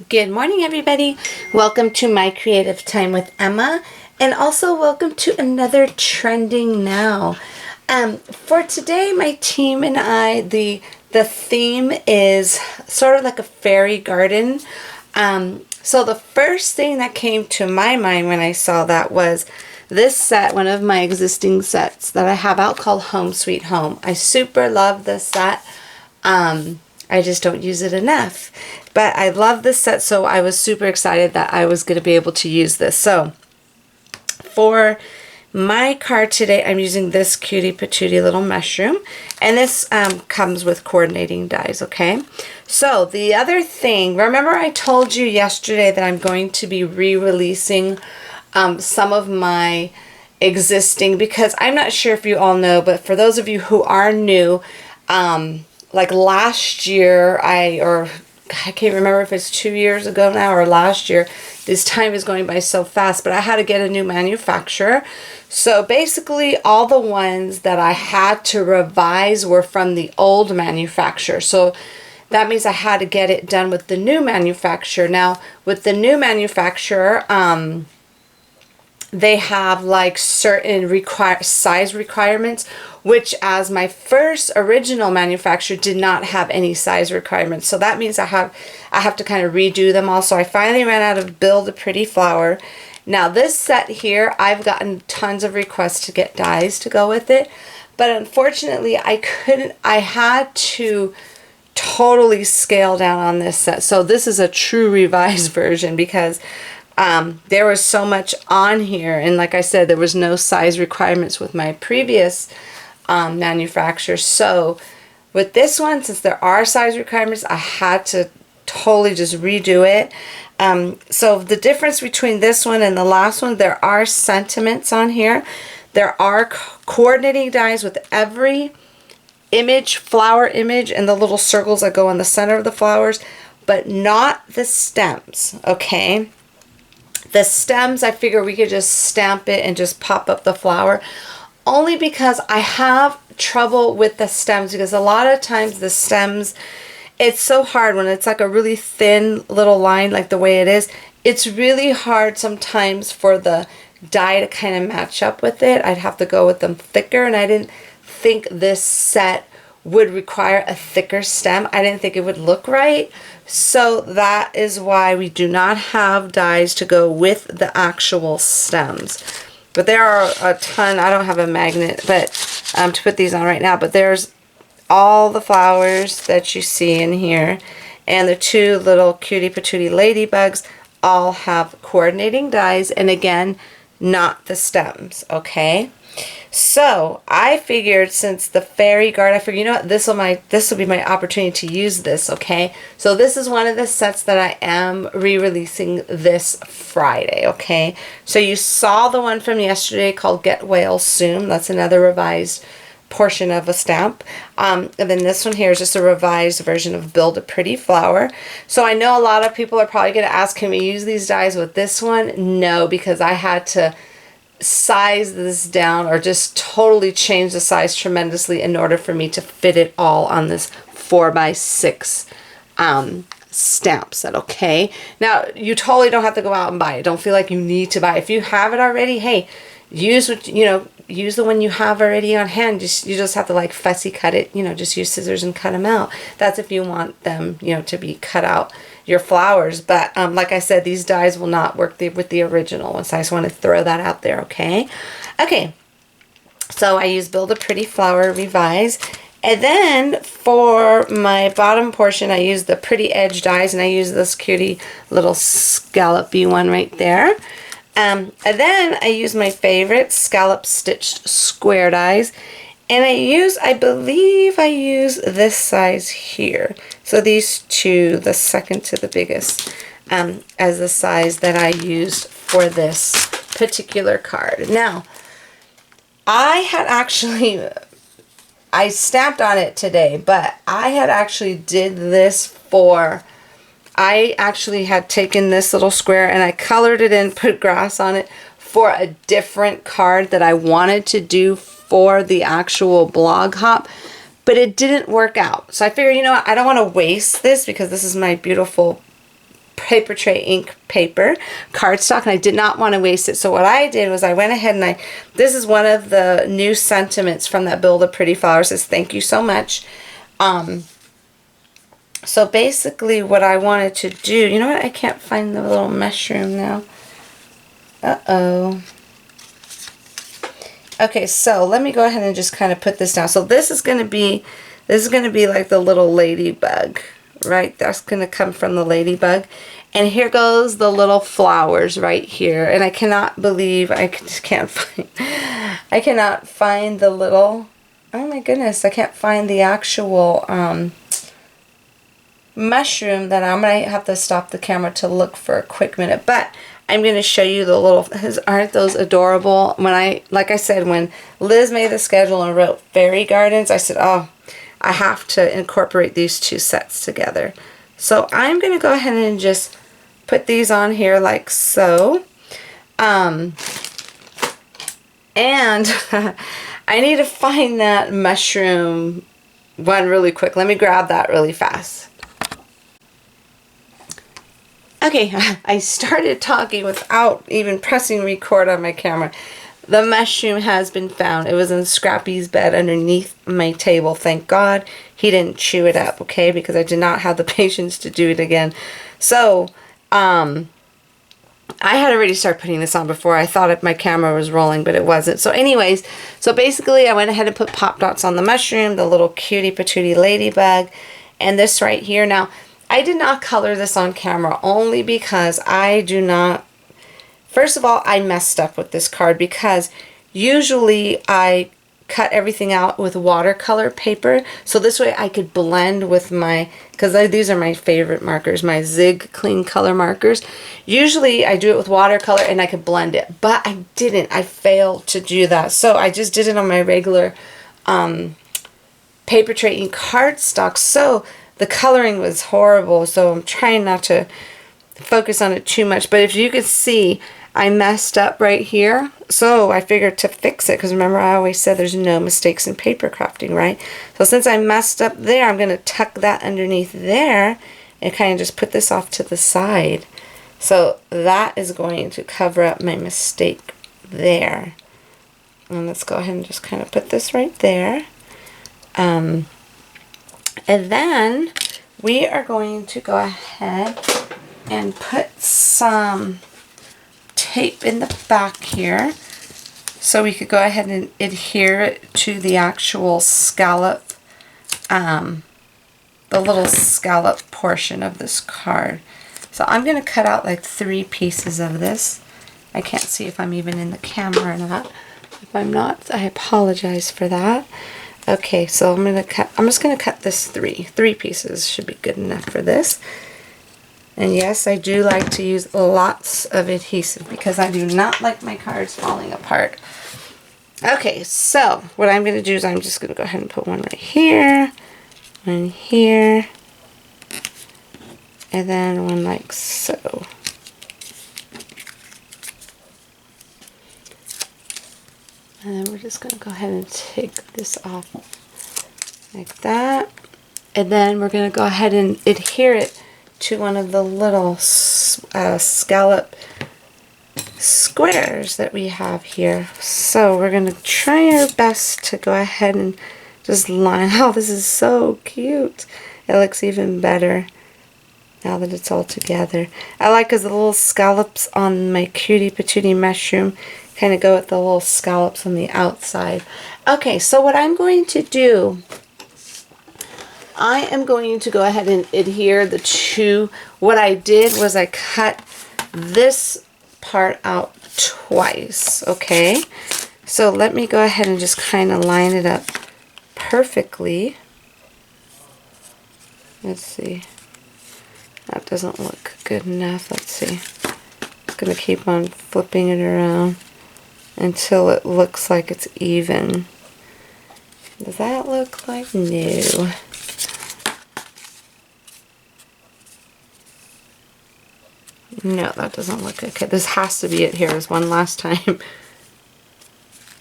Good morning, everybody. Welcome to My Creative Time with Emma, and also welcome to another Trending Now. For today, my team and I, the theme is sort of like a fairy garden. So the first thing that came to my mind when I saw that was this set, one of my existing sets that I have out called Home Sweet Home. I super love this set. I just don't use it enough. But I love this set, so I was super excited that I was going to be able to use this. So for my card today, I'm using this cutie patootie little mushroom. And this comes with coordinating dies, okay? So the other thing, remember I told you yesterday that I'm going to be re-releasing some of my existing, because I'm not sure if you all know, but for those of you who are new, like last year, I can't remember if it's 2 years ago now or last year. This time is going by so fast, but I had to get a new manufacturer. So basically all the ones that I had to revise were from the old manufacturer. So that means I had to get it done with the new manufacturer. Now with the new manufacturer, they have like certain size requirements, which as my first original manufacturer did not have any size requirements. So that means I have to kind of redo them all. So I finally ran out of Build a Pretty Flower. Now this set here, I've gotten tons of requests to get dies to go with it, but unfortunately I had to totally scale down on this set. So this is a true revised version because there was so much on here, and like I said, there was no size requirements with my previous manufacturer. So with this one, since there are size requirements, I had to totally just redo it. So the difference between this one and the last one, there are sentiments on here. There are coordinating dies with every image, flower image, and the little circles that go in the center of the flowers, but not the stems, okay? The stems, I figure we could just stamp it and just pop up the flower, only because I have trouble with the stems, because a lot of times the stems, it's so hard when it's like a really thin little line like the way it is. It's really hard sometimes for the die to kind of match up with it. I'd have to go with them thicker, and I didn't think this set would require a thicker stem. I didn't think it would look right. So that is why we do not have dies to go with the actual stems. But there are a ton. I don't have a magnet but to put these on right now, but there's all the flowers that you see in here, and the two little cutie patootie ladybugs all have coordinating dies, and again, not the stems, okay? So I figured, since the fairy garden, I figured, you know what, this will be my opportunity to use this, okay? So this is one of the sets that I am re-releasing this Friday, okay? So you saw the one from yesterday called Get Well Soon. That's another revised portion of a stamp. And then this one here is just a revised version of Build a Pretty Flower. So I know a lot of people are probably going to ask, can we use these dies with this one? No, because I had to size this down, or just totally change the size tremendously in order for me to fit it all on this 4x6 stamp set, okay? Now, you totally don't have to go out and buy it. Don't feel like you need to buy it. If you have it already, hey, use what, use the one you have already on hand. You just have to like fussy cut it, just use scissors and cut them out. That's if you want them, to be cut out, your flowers. But like I said, these dies will not work with the original one, so I just want to throw that out there, okay? Okay, so I use Build a Pretty Flower Revise, and then for my bottom portion, I use the Pretty Edge dies, and I use this cutie little scallopy one right there. And then I use my favorite scallop stitched square dies, and I believe I use this size here. So these two, the second to the biggest, as the size that I used for this particular card. Now, I stamped on it today, but I had actually did this I actually had taken this little square and I colored it in, put grass on it for a different card that I wanted to do for the actual blog hop, but it didn't work out. So I figured, you know what, I don't want to waste this, because this is my beautiful paper tray ink paper cardstock, and I did not want to waste it. So what I did was I went ahead and this is one of the new sentiments from that Build a Pretty Flower. It says, thank you so much. So basically what I wanted to do, you know what, I can't find the little mushroom now. Uh-oh. Okay, so let me go ahead and just kind of put this down. So this is going to be like the little ladybug, right? That's going to come from the ladybug. And here goes the little flowers right here. And I cannot believe I cannot find the little, oh my goodness, I can't find the actual mushroom. That I'm going to have to stop the camera to look for a quick minute. But I'm going to show you the little, aren't those adorable? Like I said, when Liz made the schedule and wrote fairy gardens, I said, oh, I have to incorporate these two sets together. So I'm going to go ahead and just put these on here like so. And I need to find that mushroom one really quick. Let me grab that really fast. Okay, I started talking without even pressing record on my camera. The mushroom has been found. It was in Scrappy's bed underneath my table. Thank God he didn't chew it up, okay? Because I did not have the patience to do it again. So, I had already started putting this on before. I thought my camera was rolling, but it wasn't. So anyways, so basically I went ahead and put pop dots on the mushroom, the little cutie patootie ladybug, and this right here. Now, I did not color this on camera only because I do not, first of all, I messed up with this card because usually I cut everything out with watercolor paper. So this way I could blend with my, because these are my favorite markers, my Zig Clean Color markers. Usually I do it with watercolor and I could blend it, but I didn't. I failed to do that. So I just did it on my regular paper tray ink cardstock. So the coloring was horrible, so I'm trying not to focus on it too much. But if you could see, I messed up right here. So I figured to fix it, because remember I always said there's no mistakes in paper crafting, right? So since I messed up there, I'm going to tuck that underneath there and kind of just put this off to the side. So that is going to cover up my mistake there. And let's go ahead and just kind of put this right there. And then we are going to go ahead and put some tape in the back here so we could go ahead and adhere it to the actual scallop, the little scallop portion of this card. So I'm going to cut out like 3 pieces of this. I can't see if I'm even in the camera or not. If I'm not, I apologize for that. Okay, so I'm just gonna cut this 3 pieces should be good enough for this. And yes, I do like to use lots of adhesive because I do not like my cards falling apart. Okay, so what I'm gonna do is I'm just gonna go ahead and put one right here, one here, and then one like so. And then we're just going to go ahead and take this off like that. And then we're going to go ahead and adhere it to one of the little scallop squares that we have here. So we're going to try our best to go ahead and just line. Oh, this is so cute. It looks even better now that it's all together. I like because the little scallops on my cutie patootie mushroom kind of go with the little scallops on the outside. Okay, so what I'm going to do, I am going to go ahead and adhere the 2. What I did was I cut this part out twice, okay? So let me go ahead and just kind of line it up perfectly. Let's see. That doesn't look good enough. Let's see. I'm going to keep on flipping it around until it looks like it's even. Does that look like no? No, that doesn't look okay. This has to be it here. Is one last time.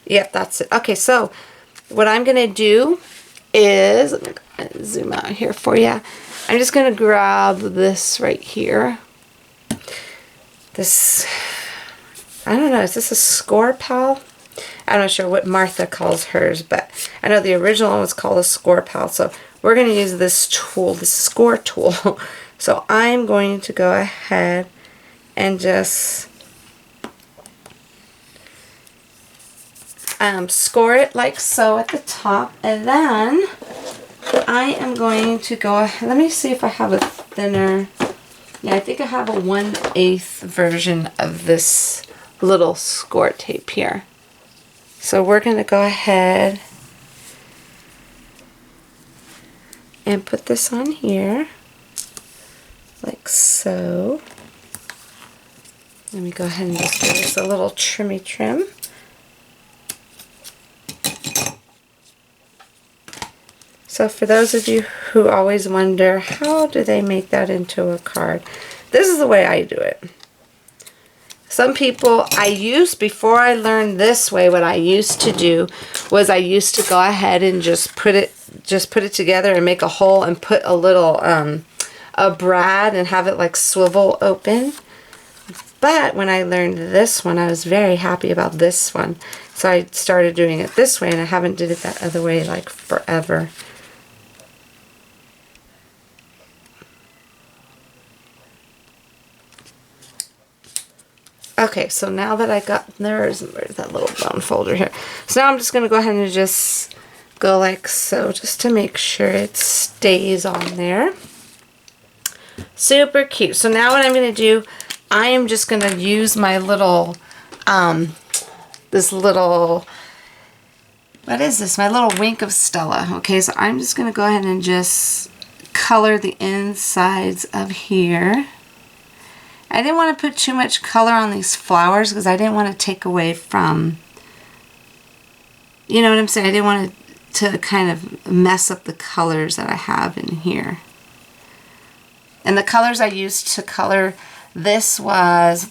Yep, that's it. Okay, so what I'm going to do is, let me zoom out here for you. I'm just going to grab this right here. this, I don't know, is this a Score Pal? I'm not sure what Martha calls hers, but I know the original one was called a Score Pal. So we're going to use this tool, this score tool. So I'm going to go ahead and just score it like so at the top. And then I am going to go ahead, let me see if I have a thinner, yeah, I think I have a 1/8 version of this little score tape here. So we're going to go ahead and put this on here, like so. Let me go ahead and just give this a little trimmy trim. So for those of you who always wonder, how do they make that into a card? This is the way I do it. Some people, before I learned this way, what I used to do was I used to go ahead and just put it together and make a hole and put a little, a brad and have it like swivel open. But when I learned this one, I was very happy about this one. So I started doing it this way, and I haven't did it that other way like forever. Okay, so now that I got, where's that little bone folder here. So now I'm just going to go ahead and just go like so, just to make sure it stays on there. Super cute. So now what I'm going to do, I am just going to use my little, this little, what is this? My little Wink of Stella. Okay, so I'm just going to go ahead and just color the insides of here. I didn't want to put too much color on these flowers because I didn't want to take away from, you know what I'm saying? I didn't want to kind of mess up the colors that I have in here. And the colors I used to color this was